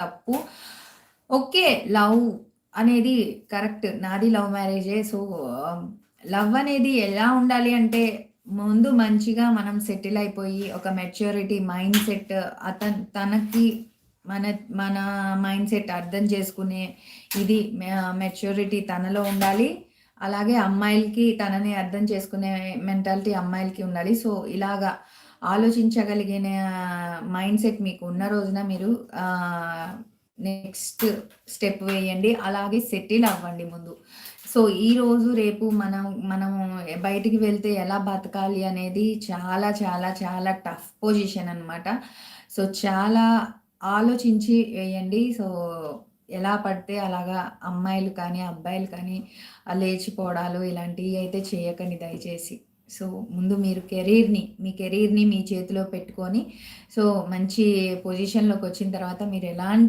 తప్పు. Okay. Love అనేది correct. నాది లవ్ మ్యారేజే. సో, లవ్ అనేది ఎలా ఉండాలి అంటే, ముందు మంచిగా మనం సెటిల్ అయిపోయి, ఒక మెచ్యూరిటీ మైండ్ సెట్ తనకి మన మన మైండ్ సెట్ అర్థం చేసుకునే ఇది మెచ్యూరిటీ తనలో ఉండాలి. అలాగే అమ్మాయిలకి తనని అర్థం చేసుకునే మెంటాలిటీ అమ్మాయిలకి ఉండాలి. సో, ఇలాగా ఆలోచించగలిగిన మైండ్ సెట్ మీకు ఉన్న రోజున మీరు నెక్స్ట్ స్టెప్ వేయండి. అలాగే సెటిల్ అవ్వండి ముందు. సో, ఈరోజు రేపు మనము బయటికి వెళ్తే ఎలా బతకాలి అనేది చాలా చాలా చాలా టఫ్ పొజిషన్ అనమాట. సో, చాలా ఆలోచించి వేయండి. సో, ఎలా పడితే అలాగా అమ్మాయిలు కానీ, అబ్బాయిలు కానీ లేచిపోవడాలు ఇలాంటివి అయితే చేయకండి దయచేసి. సో, ముందు మీరు మీ కెరీర్‌ని మీ చేతిలో పెట్టుకొని, సో, మంచి పొజిషన్‌లోకొచ్చిన తర్వాత మీరు ఎలాంటి